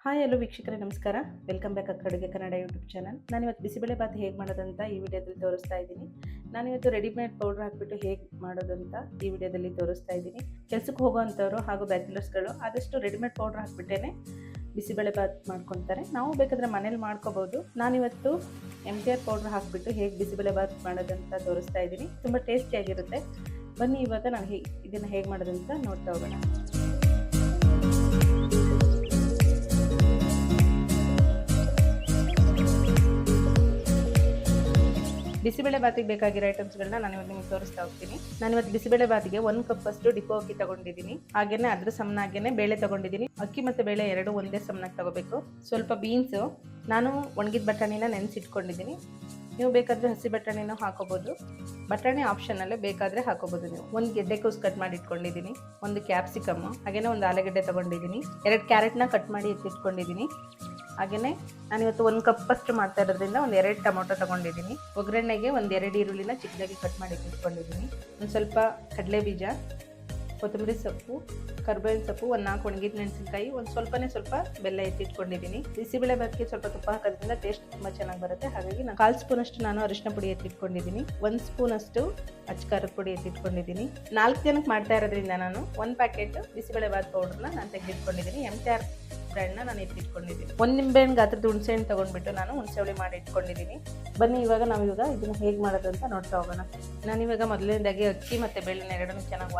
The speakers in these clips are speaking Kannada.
ಹಾಯ್ ಹಲೋ ವೀಕ್ಷಕರೇ ನಮಸ್ಕಾರ. ವೆಲ್ಕಮ್ ಬ್ಯಾಕ್ ಅಡುಗೆ ಕನ್ನಡ ಯೂಟ್ಯೂಬ್ ಚಾನಲ್. ನಾನಿವತ್ತು ಬಿಸಿಬೇಳೆ ಬಾತ್ ಹೇಗೆ ಮಾಡೋದಂತ ಈ ವಿಡಿಯೋದಲ್ಲಿ ತೋರಿಸ್ತಾ ಇದ್ದೀನಿ. ನಾನಿವತ್ತು ರೆಡಿಮೇಡ್ ಪೌಡ್ರ್ ಹಾಕಿಬಿಟ್ಟು ಹೇಗೆ ಮಾಡೋದಂತ ಈ ವಿಡಿಯೋದಲ್ಲಿ ತೋರಿಸ್ತಾ ಇದ್ದೀನಿ. ಕೆಲಸಕ್ಕೆ ಹೋಗೋವಂಥವ್ರು ಹಾಗೂ ಬ್ಯಾಚುಲರ್ಸ್ಗಳು ಆದಷ್ಟು ರೆಡಿಮೇಡ್ ಪೌಡ್ರ್ ಹಾಕಿಬಿಟ್ಟೇ ಬಿಸಿಬೇಳೆ ಬಾತ್ ಮಾಡ್ಕೊತಾರೆ. ನಾವು ಬೇಕಾದರೆ ಮನೇಲಿ ಮಾಡ್ಕೋಬೋದು. ನಾನಿವತ್ತು MTR ಪೌಡ್ರ್ ಹಾಕಿಬಿಟ್ಟು ಹೇಗೆ ಬಿಸಿಬೇಳೆ ಬಾತ್ ಮಾಡೋದಂತ ತೋರಿಸ್ತಾ ಇದ್ದೀನಿ. ತುಂಬ ಟೇಸ್ಟಿಯಾಗಿರುತ್ತೆ. ಬನ್ನಿ ಇವಾಗ ನಾನು ಇದನ್ನು ಹೇಗೆ ಮಾಡೋದಂತ ನೋಡ್ತಾ ಹೋಗೋಣ. ಬಿಸಿಬೇಳೆ ಬಾತಿಗೆ ಬೇಕಾಗಿರೋ ಐಟಮ್ಸ್ಗಳನ್ನ ನಾನು ಇವಾಗ ನಿಮಗೆ ತೋರಿಸ್ತಾ ಹೋಗ್ತೀನಿ. ನಾನಿವತ್ತು ಬಿಸಿಬೇಳೆ ಬಾತಿಗೆ 1 ಕಪ್ ಅಷ್ಟು ಡಿಪೋ ಅಕ್ಕಿ ತಗೊಂಡಿದ್ದೀನಿ. ಹಾಗೇನೆ ಅದ್ರ ಸಮನಾಗೇನೆ ಬೇಳೆ ತಗೊಂಡಿದ್ದೀನಿ. ಅಕ್ಕಿ ಮತ್ತು ಬೇಳೆ ಎರಡು ಒಂದೇ ಸಮನಾಗಿ ತಗೋಬೇಕು. ಸ್ವಲ್ಪ ಬೀನ್ಸು, ನಾನು ಒಣಗಿದ ಬಟಾಣಿನ ನೆನೆಸಿಟ್ಕೊಂಡಿದ್ದೀನಿ. ನೀವು ಬೇಕಾದರೆ ಹಸಿ ಬಟಾಣಿನೂ ಹಾಕೋಬೋದು. ಬಟಾಣಿ ಆಪ್ಷನಲ್ಲೇ, ಬೇಕಾದರೆ ಹಾಕೋಬೋದು ನೀವು. ಒಂದು ಗೆಡ್ಡೆಕೋಸು ಕಟ್ ಮಾಡಿ ಇಟ್ಕೊಂಡಿದ್ದೀನಿ, ಒಂದು ಕ್ಯಾಪ್ಸಿಕಮ್, ಹಾಗೇನೆ ಒಂದು ಆಲೂಗಡ್ಡೆ ತೊಗೊಂಡಿದ್ದೀನಿ, 2 ಕ್ಯಾರೆಟ್ನ ಕಟ್ ಮಾಡಿ ಎತ್ತಿಟ್ಕೊಂಡಿದ್ದೀನಿ. ಹಾಗೆಯೇ ನಾನಿವತ್ತು 1 ಕಪ್ ಅಷ್ಟು ಮಾಡ್ತಾ ಇರೋದ್ರಿಂದ ಒಂದು 2 ಟೊಮೊಟೊ ತೊಗೊಂಡಿದ್ದೀನಿ. ಒಗ್ಗರಣೆಗೆ ಒಂದು 2 ಈರುಳ್ಳಿನ ಚಿಕ್ಕದಾಗಿ ಕಟ್ ಮಾಡಿ ಇಟ್ಕೊಂಡಿದ್ದೀನಿ. ಒಂದು ಸ್ವಲ್ಪ ಕಡಲೆ ಬೀಜ, ಕೊತ್ತಂಬರಿ ಸೊಪ್ಪು, ಕರ್ಬೇವಿನ ಸೊಪ್ಪು, ಒಂದು 4 ಒಣಗಿದ ಮೆಣಸಿನಕಾಯಿ, ಒಂದು ಸ್ವಲ್ಪ ಬೆಲ್ಲ ಎತ್ತಿಟ್ಕೊಂಡಿದ್ದೀನಿ. ಬಿಸಿಬೇಳೆ ಬಾತ್ಗೆ ಸ್ವಲ್ಪ ತುಪ್ಪ ಹಾಕೋದ್ರಿಂದ ಟೇಸ್ಟ್ ತುಂಬ ಚೆನ್ನಾಗಿ ಬರುತ್ತೆ. ಹಾಗಾಗಿ ನಾನು 1/4 ಸ್ಪೂನಷ್ಟು ನಾನು ಅರಿಶಿನ ಪುಡಿ ಎತ್ತಿಟ್ಕೊಂಡಿದ್ದೀನಿ. 1 ಸ್ಪೂನಷ್ಟು ಅಚ್ಚಕಾರದ ಪುಡಿ ಎತ್ತಿಟ್ಕೊಂಡಿದ್ದೀನಿ. 4 ಜನಕ್ಕೆ ಮಾಡ್ತಾ ಇರೋದ್ರಿಂದ ನಾನು 1 ಪ್ಯಾಕೆಟ್ ಬಿಸಿಬೇಳೆ ಬಾತ್ ಪೌಡ್ರನ್ನ ನಾನು ತೆಗೆದಿಟ್ಕೊಂಡಿದ್ದೀನಿ. MTR ಬ್ರ್ಯಾಂಡ್ನ ನಾನು ಎತ್ತಿಟ್ಕೊಂಡಿದ್ದೀನಿ. 1 ನಿಂಬೆಹಣ್ಣು ಗಾತ್ರದ ಹುಣಸೆಹಣ್ಣು ತೊಗೊಂಡ್ಬಿಟ್ಟು ನಾನು ಹುಣಸೆ ಹುಳಿ ಮಾಡಿ ಇಟ್ಕೊಂಡಿದ್ದೀನಿ. ಬನ್ನಿ ಇವಾಗ ಇದನ್ನು ಹೇಗೆ ಮಾಡೋದಂತ ನೋಡ್ತಾ ಹೋಗೋಣ. ನಾನಿವಾಗ ಮೊದಲನೇದಾಗಿ ಅಕ್ಕಿ ಮತ್ತು ಬೇಳೆನ ಎರಡನ್ನೂ ಚೆನ್ನಾಗಿ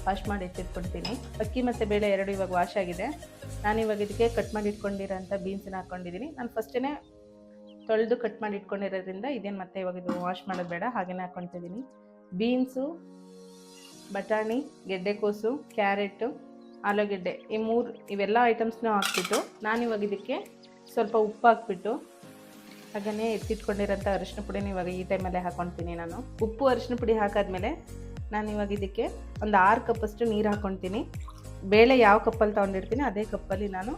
ವಾಶ್ ಮಾಡಿ ಎತ್ತಿಟ್ಕೊಳ್ತೀನಿ. ಅಕ್ಕಿ ಮತ್ತು ಬೇಳೆ ಎರಡು ಇವಾಗ ವಾಶ್ ಆಗಿದೆ. ನಾನಿವಾಗ ಇದಕ್ಕೆ ಕಟ್ ಮಾಡಿ ಇಟ್ಕೊಂಡಿರೋಂಥ ಬೀನ್ಸನ್ನ ಹಾಕ್ಕೊಂಡಿದ್ದೀನಿ. ನಾನು ಫಸ್ಟೇ ತೊಳೆದು ಕಟ್ ಮಾಡಿ ಇಟ್ಕೊಂಡಿರೋದ್ರಿಂದ ಇದೇನು ಮತ್ತೆ ಇವಾಗ ಇದು ವಾಶ್ ಮಾಡೋದು ಬೇಡ, ಹಾಗೆಯೇ ಹಾಕ್ಕೊತಿದ್ದೀನಿ. ಬೀನ್ಸು, ಬಟಾಣಿ, ಗೆಡ್ಡೆಕೋಸು, ಕ್ಯಾರೆಟು, ಆಲೂಗೆಡ್ಡೆ, ಇವೆಲ್ಲ ಐಟಮ್ಸ್ನೂ ಹಾಕ್ಬಿಟ್ಟು ನಾನಿವಾಗ ಇದಕ್ಕೆ ಸ್ವಲ್ಪ ಉಪ್ಪು ಹಾಕ್ಬಿಟ್ಟು ಹಾಗೆಯೇ ಎತ್ತಿಟ್ಕೊಂಡಿರೋಂಥ ಅರಿಶಿನ ಪುಡಿನ ಇವಾಗ ಈ ಟೈಮಲ್ಲೇ ಹಾಕ್ಕೊತೀನಿ. ನಾನು ಉಪ್ಪು ಅರಿಶಿನ ಪುಡಿ ಹಾಕಾದ್ಮೇಲೆ ನಾನಿವಾಗ ಇದಕ್ಕೆ ಒಂದು 6 ಕಪ್ಪಷ್ಟು ನೀರು ಹಾಕ್ಕೊತೀನಿ. ಬೇಳೆ ಯಾವ ಕಪ್ಪಲ್ಲಿ ತೊಗೊಂಡಿರ್ತೀನಿ ಅದೇ ಕಪ್ಪಲ್ಲಿ ನಾನು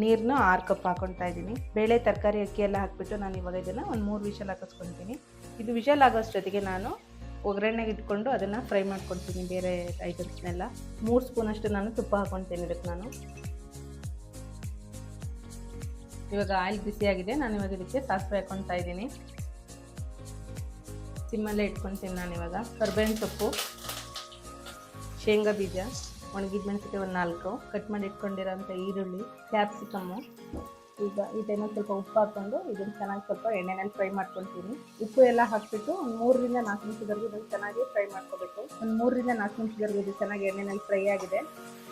ನೀರನ್ನು 6 ಕಪ್ ಹಾಕ್ಕೊತಾ ಇದ್ದೀನಿ. ಬೇಳೆ, ತರಕಾರಿ, ಅಕ್ಕಿ ಎಲ್ಲ ಹಾಕ್ಬಿಟ್ಟು ನಾನು ಇವಾಗ ಇದನ್ನು ಒಂದು 3 ವಿಷಲ್ ಹಾಕಿಸ್ಕೊತೀನಿ. ಇದು ವಿಷಲ್ ಆಗೋಷ್ಟೊತ್ತಿಗೆ ನಾನು ಒಗ್ಗರಣೆಗೆ ಇಟ್ಕೊಂಡು ಅದನ್ನು ಫ್ರೈ ಮಾಡ್ಕೊತೀನಿ. ಬೇರೆ ಐಟಮ್ಸ್ನೆಲ್ಲ 3 ಸ್ಪೂನಷ್ಟು ನಾನು ತುಪ್ಪ ಹಾಕ್ಕೊತೀನಿ ಇದಕ್ಕೆ. ನಾನು ಇವಾಗ ಆಯಿಲ್ ಬಿಸಿಯಾಗಿದೆ. ನಾನು ಇವಾಗ ಇದಕ್ಕೆ ಸಾಸಿವೆ ಹಾಕ್ಕೊತಾ ಇದ್ದೀನಿ. ಸಿಮ್ಮಲ್ಲೇ ಇಟ್ಕೊತೀನಿ. ನಾನಿವಾಗ ಕರ್ಬೇವಿನ ಸೊಪ್ಪು, ಶೇಂಗಾ ಬೀಜ, ಒಣಗಿದ ಮೆಣಸಿನಕಾಯಿ ಒಂದು 4, ಕಟ್ ಮಾಡಿ ಇಟ್ಕೊಂಡಿರೋಂಥ ಈರುಳ್ಳಿ, ಕ್ಯಾಪ್ಸಿಕಮ್ಮು. ಈಗ ಈ ಟೈಮಲ್ಲಿ ಸ್ವಲ್ಪ ಉಪ್ಪು ಹಾಕ್ಕೊಂಡು ಇದನ್ನು ಚೆನ್ನಾಗಿ ಸ್ವಲ್ಪ ಎಣ್ಣೆನಲ್ಲಿ ಫ್ರೈ ಮಾಡ್ಕೊತೀನಿ. ಉಪ್ಪು ಎಲ್ಲ ಹಾಕಿಬಿಟ್ಟು ಒಂದು 3 ರಿಂದ 4 ನಿಮಿಷದವರೆಗೂ ಇದನ್ನು ಚೆನ್ನಾಗಿ ಫ್ರೈ ಮಾಡ್ಕೋಬೇಕು. ಒಂದು 3 ರಿಂದ 4 ನಿಮಿಷದವರೆಗೂ ಇದು ಚೆನ್ನಾಗಿ ಎಣ್ಣೆನಲ್ಲಿ ಫ್ರೈ ಆಗಿದೆ.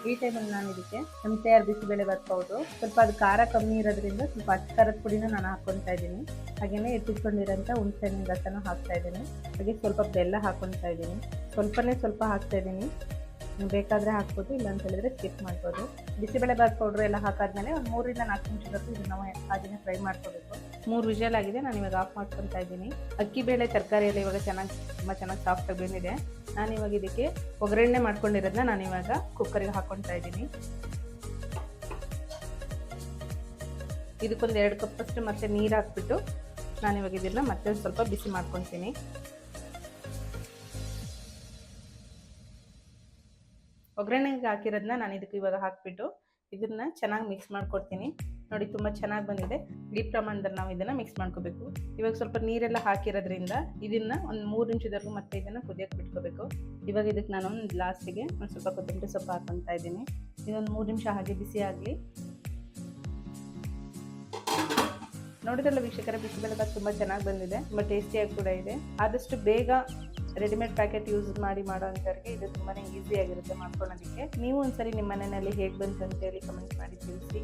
ಈ ಟೈಮಲ್ಲಿ ನಾನು ಇದಕ್ಕೆ MTR ಬಿಸಿಬೇಳೆ ಬಾತ್ ಪೌಡ್ರು, ಸ್ವಲ್ಪ ಅದು ಖಾರ ಕಮ್ಮಿ ಇರೋದ್ರಿಂದ ಸ್ವಲ್ಪ ಅಚ್ಚಕಾರದ ಪುಡಿನ ನಾನು ಹಾಕ್ಕೊತಾ ಇದ್ದೀನಿ. ಹಾಗೆಯೇ ಎತ್ತಿಟ್ಕೊಂಡಿರೋಂಥ ಹುಣಸೆಹಣ್ಣಿನ ರಸನೂ ಹಾಕ್ತಾ ಇದ್ದೀನಿ. ಹಾಗೆ ಸ್ವಲ್ಪ ಬೆಲ್ಲ ಹಾಕ್ಕೊತಾ ಇದ್ದೀನಿ. ಸ್ವಲ್ಪ ಹಾಕ್ತಾ ಇದ್ದೀನಿ. ಬೇಕಾದರೆ ಹಾಕ್ಬೋದು, ಇಲ್ಲ ಅಂತ ಹೇಳಿದ್ರೆ ಸ್ಕಿಪ್ ಮಾಡ್ಬೋದು. ಬಿಸಿಬೇಳೆ ಬಾತ್ ಪೌಡ್ರು ಎಲ್ಲ ಹಾಕಾದ್ಮೇಲೆ ಒಂದು 3 ರಿಂದ 4 ನಿಮಿಷದವರೆಗೂ ಇದನ್ನು ನಾವು ಹಾಗೆಯೇ ಫ್ರೈ ಮಾಡ್ಕೋಬೇಕು. 3 ವಿಷಲ್ ಆಗಿದೆ. ನಾನು ಇವಾಗ ಆಫ್ ಮಾಡ್ಕೊತಾ ಇದ್ದೀನಿ. ಅಕ್ಕಿ, ಬೇಳೆ, ತರಕಾರಿ ಎಲ್ಲ ಇವಾಗ ತುಂಬ ಚೆನ್ನಾಗಿ ಸಾಫ್ಟಾಗಿ ಬೆಂದಿದೆ. ನಾನಿವಾಗ ಇದಕ್ಕೆ ಒಗ್ಗರಣೆ ಮಾಡ್ಕೊಂಡಿರೋದನ್ನ ನಾನಿವಾಗ ಕುಕ್ಕರಿಗೆ ಹಾಕ್ಕೊತಾ ಇದ್ದೀನಿ. ಇದಕ್ಕೊಂದು 2 ಕಪ್ಪಷ್ಟು ಮತ್ತೆ ನೀರು ಹಾಕ್ಬಿಟ್ಟು ನಾನಿವಾಗ ಇದನ್ನು ಮತ್ತೆ ಸ್ವಲ್ಪ ಬಿಸಿ ಮಾಡ್ಕೊತೀನಿ. ಒಗ್ಗರಣೆಗೆ ಹಾಕಿರೋದನ್ನ ನಾನು ಇದಕ್ಕೆ ಇವಾಗ ಹಾಕಿಬಿಟ್ಟು ಇದನ್ನು ಚೆನ್ನಾಗಿ ಮಿಕ್ಸ್ ಮಾಡ್ಕೊಡ್ತೀನಿ. ನೋಡಿ, ತುಂಬ ಚೆನ್ನಾಗಿ ಬಂದಿದೆ. ಈ ಪ್ರಮಾಣದಲ್ಲಿ ನಾವು ಇದನ್ನು ಮಿಕ್ಸ್ ಮಾಡ್ಕೋಬೇಕು. ಇವಾಗ ಸ್ವಲ್ಪ ನೀರೆಲ್ಲ ಹಾಕಿರೋದ್ರಿಂದ ಇದನ್ನು ಒಂದು 3 ನಿಮಿಷದವರೆಗೂ ಮತ್ತೆ ಇದನ್ನು ಕುದಿಯೋಕ್ಕೆ ಬಿಟ್ಕೋಬೇಕು. ಇವಾಗ ಇದಕ್ಕೆ ನಾನು ಲಾಸ್ಟಿಗೆ ಒಂದು ಸ್ವಲ್ಪ ಕೊತ್ತಂಬರಿ ಸೊಪ್ಪು ಹಾಕ್ಕೊತಾ ಇದ್ದೀನಿ. ಇದೊಂದು 3 ನಿಮಿಷ ಹಾಗೆ ಬಿಸಿ ಆಗಲಿ. ನೋಡಿದ್ರಲ್ಲ ವೀಕ್ಷಕರೇ, ಬಿಸಿಬೇಳೆ ಬಾತ್ ತುಂಬ ಚೆನ್ನಾಗಿ ಬಂದಿದೆ. ತುಂಬ ಟೇಸ್ಟಿಯಾಗಿ ಕೂಡ ಇದೆ. ಆದಷ್ಟು ಬೇಗ ರೆಡಿಮೇಡ್ ಪ್ಯಾಕೆಟ್ ಯೂಸ್ ಮಾಡಿ ಮಾಡೋಂಥವ್ರಿಗೆ ಇದು ತುಂಬಾ ಈಸಿಯಾಗಿರುತ್ತೆ ಮಾಡ್ಕೊಳ್ಳೋದಕ್ಕೆ. ನೀವು ಒಂದ್ಸರಿ ನಿಮ್ಮ ಮನೆಯಲ್ಲಿ ಹೇಗೆ ಬಂತು ಅಂತೇಳಿ ಕಮೆಂಟ್ ಮಾಡಿ ತಿಳಿಸಿ.